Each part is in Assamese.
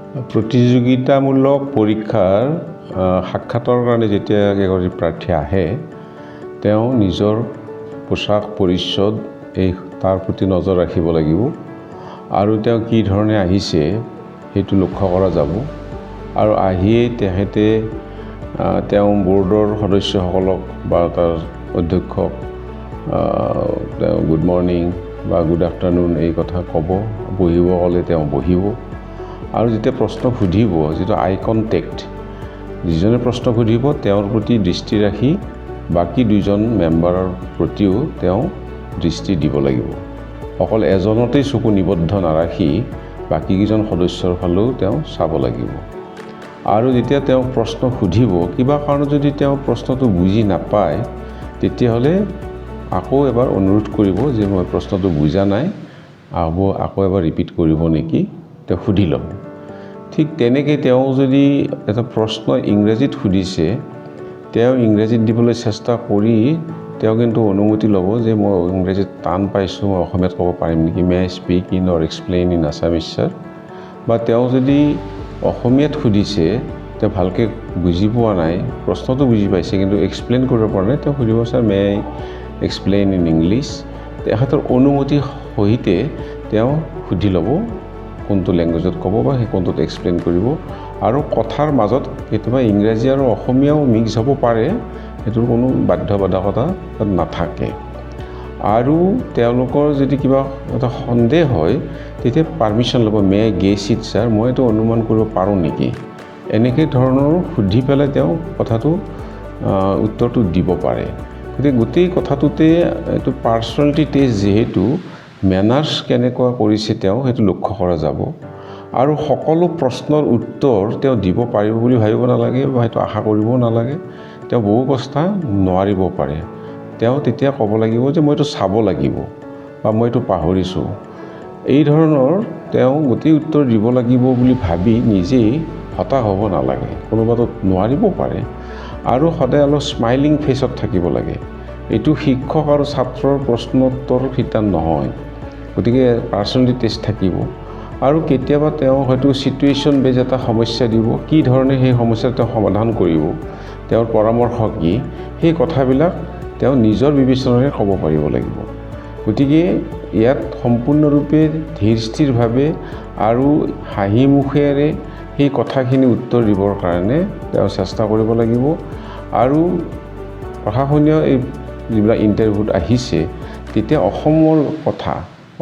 প্ৰতিযোগিতামূলক পৰীক্ষাৰ সাক্ষাতৰ কাৰণে যেতিয়া এগৰাকী প্ৰাৰ্থী আহে তেওঁ নিজৰ পোছাক পৰিচ্ছদ তাৰ প্ৰতি নজৰ ৰাখিব লাগিব আৰু তেওঁ কি ধৰণে আহিছে সেইটো লক্ষ্য কৰা যাব আৰু আহিয়ে তেখেতে তেওঁ বোৰ্ডৰ সদস্যসকলক বা তাৰ অধ্যক্ষক গুড মৰ্নিং বা গুড আফটাৰনুন এই কথা ক'ব, বহিব ক'লে তেওঁ বহিব আৰু যেতিয়া প্ৰশ্ন সুধিব যিটো আই কণ্টেক্ট, যিজনে প্ৰশ্ন সুধিব তেওঁৰ প্ৰতি দৃষ্টি ৰাখি বাকী দুজন মেম্বাৰৰ প্ৰতিও তেওঁ দৃষ্টি দিব লাগিব। অকল এজনতেই চকু নিবদ্ধ নাৰাখি বাকীকেইজন সদস্যৰ ফালেও তেওঁ চাব লাগিব। আৰু যেতিয়া তেওঁ প্ৰশ্ন সুধিব, কিবা কাৰণত যদি তেওঁ প্ৰশ্নটো বুজি নাপায় তেতিয়াহ'লে আকৌ এবাৰ অনুৰোধ কৰিব যে মই প্ৰশ্নটো বুজা নাই, আকৌ এবাৰ ৰিপিট কৰিব নেকি, তেওঁ সুধি ল'ব। ঠিক তেনেকৈ তেওঁ যদি এটা প্ৰশ্ন ইংৰাজীত সুধিছে তেওঁ ইংৰাজীত দিবলৈ চেষ্টা কৰি তেওঁ কিন্তু অনুমতি ল'ব যে মই ইংৰাজীত টান পাইছোঁ, মই অসমীয়াত ক'ব পাৰিম নেকি, may I speak in or explain in Assamese sir. বা তেওঁ যদি অসমীয়াত সুধিছে তেওঁ ভালকৈ বুজি পোৱা নাই, প্ৰশ্নটো বুজি পাইছে কিন্তু এক্সপ্লেইন কৰিব পৰা নাই, তেওঁ সুধিব sir may I explain in English. তেখেতৰ অনুমতি সহিতে তেওঁ সুধি ল'ব কোনটো লেংগুৱেজত ক'ব বা সেই কোনটোত এক্সপ্লেইন কৰিব। আৰু কথাৰ মাজত কেতিয়াবা ইংৰাজী আৰু অসমীয়াও মিক্স হ'ব পাৰে, সেইটোৰ কোনো বাধ্যবাধকতা নাথাকে। আৰু তেওঁলোকৰ যদি কিবা এটা সন্দেহ হয় তেতিয়া পাৰ্মিশ্যন ল'ব, may I guess it sir, মই এইটো অনুমান কৰিব পাৰোঁ নেকি, এনেকৈ ধৰণৰ সুধি পেলাই তেওঁ কথাটো উত্তৰটো দিব পাৰে। গতিকে গোটেই কথাটোতে এইটো পাৰ্চনেলিটি টেষ্ট, যিহেতু মেনাৰ্ছ কেনেকুৱা কৰিছে তেওঁ সেইটো লক্ষ্য কৰা যাব। আৰু সকলো প্ৰশ্নৰ উত্তৰ তেওঁ দিব পাৰিব বুলি ভাবিব নালাগে বা সেইটো আশা কৰিবও নালাগে। তেওঁ বহু কথা নোৱাৰিব পাৰে, তেওঁ তেতিয়া ক'ব লাগিব যে মই এইটো চাব লাগিব বা মই এইটো পাহৰিছোঁ। এই ধৰণৰ তেওঁ গোটেই উত্তৰ দিব লাগিব বুলি ভাবি নিজেই হতাশ হ'ব নালাগে, কোনোবাটো নোৱাৰিব পাৰে। আৰু সদায় অলপ স্মাইলিং ফেচত থাকিব লাগে। এইটো শিক্ষক আৰু ছাত্ৰৰ প্ৰশ্নোত্তৰ শিতান নহয়, গতিকে পাৰ্চনেলিটি টেষ্ট থাকিব। আৰু কেতিয়াবা তেওঁ হয়তো ছিটুৱেশ্যন বেজ এটা সমস্যা দিব, কি ধৰণে সেই সমস্যাটো তেওঁ সমাধান কৰিব, তেওঁৰ পৰামৰ্শ কি, সেই কথাবিলাক তেওঁ নিজৰ বিবেচনাৰে ক'ব পাৰিব লাগিব। গতিকে ইয়াত সম্পূৰ্ণৰূপে ধীৰ স্থিৰভাৱে আৰু হাঁহি মুখেৰে সেই কথাখিনি উত্তৰ দিবৰ কাৰণে তেওঁ চেষ্টা কৰিব লাগিব। আৰু প্ৰশাসনীয় এই যিবিলাক ইণ্টাৰভিউত আহিছে তেতিয়া অসমৰ কথা,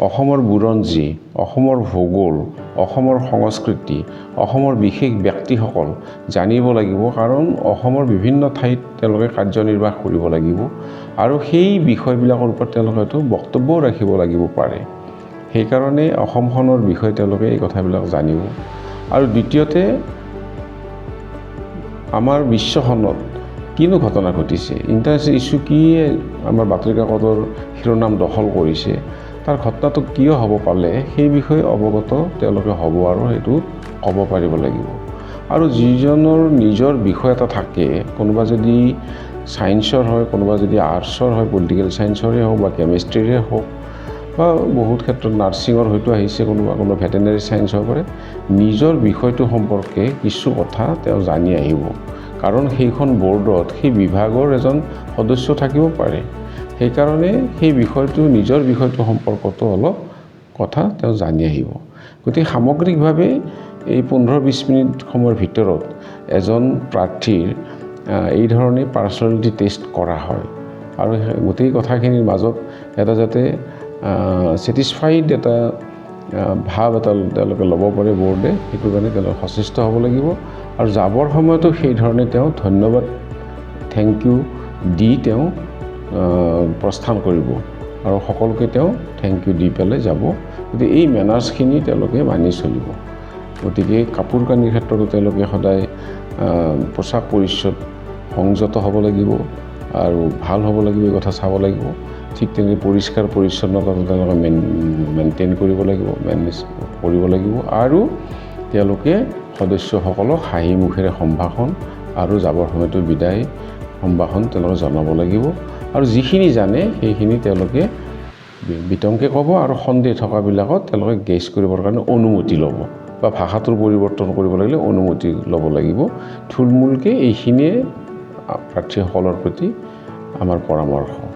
অসমৰ বুৰঞ্জী, অসমৰ ভূগোল, অসমৰ সংস্কৃতি, অসমৰ বিশেষ ব্যক্তিসকল জানিব লাগিব, কাৰণ অসমৰ বিভিন্ন ঠাইত তেওঁলোকে কাৰ্যনিৰ্বাহ কৰিব লাগিব আৰু সেই বিষয়বিলাকৰ ওপৰত তেওঁলোকে হয়তো বক্তব্যও ৰাখিব লাগিব পাৰে। সেইকাৰণে অসমখনৰ বিষয়ে তেওঁলোকে এই কথাবিলাক জানিব। আৰু দ্বিতীয়তে আমাৰ বিশ্বখনত কিনো ঘটনা ঘটিছে, ইণ্টাৰনেশ্যনেল ইছ্যু কি আমাৰ বাতৰি কাকতৰ শিৰোনাম দখল কৰিছে, তাৰ ঘটনাটো কিয় হ'ব পালে সেই বিষয়ে অৱগত তেওঁলোকে হ'ব আৰু সেইটো ক'ব পাৰিব লাগিব। আৰু যিজনৰ নিজৰ বিষয় এটা থাকে, কোনোবা যদি ছায়েন্সৰ হয়, কোনোবা যদি আৰ্টছৰ হয়, পলিটিকেল ছায়েন্সৰে হওক বা কেমেষ্ট্ৰিৰে হওক বা বহুত ক্ষেত্ৰত নাৰ্ছিঙৰ হয়তো আহিছে, কোনোবা ভেটেনেৰি ছায়েন্স হ'ব পাৰে, নিজৰ বিষয়টো সম্পৰ্কে কিছু কথা তেওঁ জানি আহিব, কাৰণ সেইখন বৰ্ডত সেই বিভাগৰ এজন সদস্য থাকিব পাৰে। সেইকাৰণে সেই বিষয়টো, নিজৰ বিষয়টো সম্পৰ্কতো অলপ কথা তেওঁ জানি আহিব। গতিকে সামগ্ৰিকভাৱে এই 15-20 মিনিট সময়ৰ ভিতৰত এজন প্ৰাৰ্থীৰ এই ধৰণে পাৰ্চনেলিটি টেষ্ট কৰা হয়। আৰু গোটেই কথাখিনিৰ মাজত এটা যাতে ছেটিছফাইড এটা ভাৱ এটা তেওঁলোকে ল'ব পাৰে বৰ্ডে, সেইটো কাৰণে তেওঁলোকে সচেষ্ট হ'ব লাগিব। আৰু যাবৰ সময়তো সেই ধৰণে তেওঁ ধন্যবাদ, থেংক ইউ দি তেওঁ প্ৰস্থান কৰিব আৰু সকলোকে তেওঁ থেংক ইউ দি পেলাই যাব। গতিকে এই মেনাৰ্ছখিনি তেওঁলোকে মানি চলিব। গতিকে কাপোৰ কানিৰ ক্ষেত্ৰতো তেওঁলোকে সদায় পোছাক পৰিচ্ছদ সংযত হ'ব লাগিব আৰু ভাল হ'ব লাগিব, এই কথা চাব লাগিব। ঠিক তেনেকৈ পৰিষ্কাৰ পৰিচ্ছন্নতাটো তেওঁলোকে মেইনটেইন কৰিব লাগিব, মেনেজ কৰিব লাগিব। আৰু তেওঁলোকে সদস্যসকলক হাঁহি মুখেৰে সম্ভাষণ আৰু যাবৰ সময়তো বিদায় সম্ভাষণ তেওঁলোকে জনাব লাগিব। আৰু যিখিনি জানে সেইখিনি তেওঁলোকে বিতংকে ক'ব আৰু সন্দেহ থকাবিলাকত তেওঁলোকে গেছ কৰিবৰ কাৰণে অনুমতি ল'ব। বা ভাষাটোৰ পৰিৱৰ্তন কৰিব লাগিলে অনুমতি ল'ব লাগিব। থুলমূলকৈ এইখিনিয়ে প্ৰাৰ্থীসকলৰ প্ৰতি আমাৰ পৰামৰ্শ।